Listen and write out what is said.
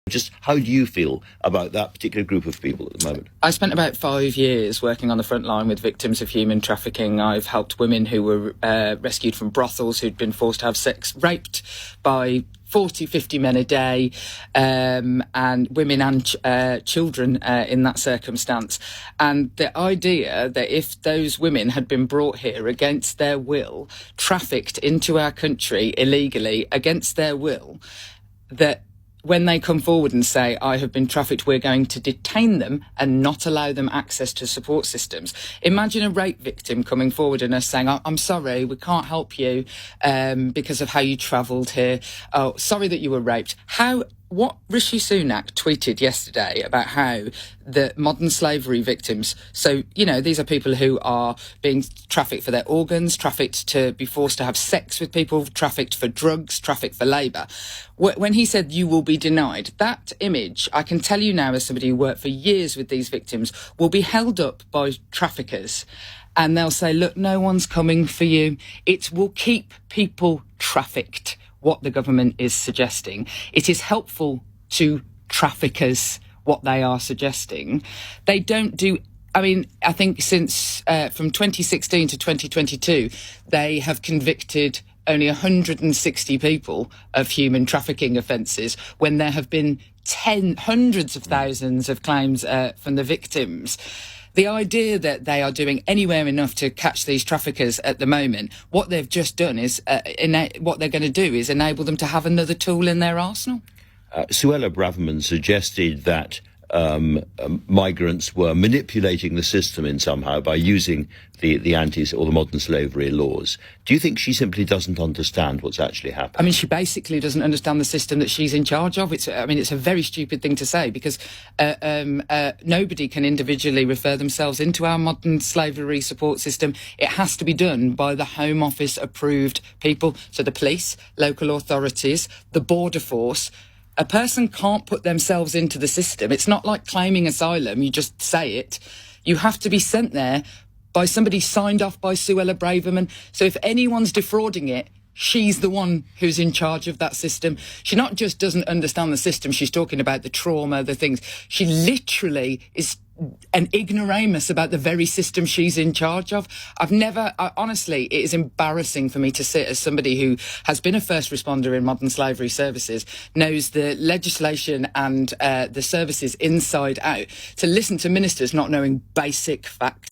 Just how do you feel about that particular group of people at the moment? I spent about 5 years working on the front line with victims of human trafficking. I've helped women who were rescued from brothels, who'd been forced to have sex, raped by 40, 50 men a day, and women and children in that circumstance. And the idea that if those women had been brought here against their will, trafficked into our country illegally against their will, that when they come forward and say, I have been trafficked, we're going to detain them and not allow them access to support systems. Imagine a rape victim coming forward and us saying, I'm sorry, we can't help you because of how you travelled here. Oh, sorry that you were raped. What Rishi Sunak tweeted yesterday about how the modern slavery victims, so, these are people who are being trafficked for their organs, trafficked to be forced to have sex with people, trafficked for drugs, trafficked for labour. When he said you will be denied, that image, I can tell you now as somebody who worked for years with these victims, will be held up by traffickers. And they'll say, look, no one's coming for you. It will keep people trafficked. What the government is suggesting. It is helpful to traffickers, what they are suggesting. They don't do... I think since from 2016 to 2022, they have convicted only 160 people of human trafficking offences when there have been hundreds of thousands of claims from the victims. The idea that they are doing anywhere enough to catch these traffickers at the moment, what they've just done is, what they're going to do is enable them to have another tool in their arsenal. Suella Braverman suggested that migrants were manipulating the system in somehow by using the anti or the modern slavery laws. Do you think she simply doesn't understand what's actually happening? She basically doesn't understand the system that she's in charge of. It's a very stupid thing to say because nobody can individually refer themselves into our modern slavery support system. It has to be done by the Home Office approved people. So the police, local authorities, the border force. A person can't put themselves into the system. It's not like claiming asylum. You just say it. You have to be sent there by somebody signed off by Suella Braverman. So if anyone's defrauding it, she's the one who's in charge of that system. She not just doesn't understand the system, she's talking about the trauma, the things. She literally is an ignoramus about the very system she's in charge of. Honestly, it is embarrassing for me to sit as somebody who has been a first responder in modern slavery services, knows the legislation and the services inside out, to listen to ministers not knowing basic facts.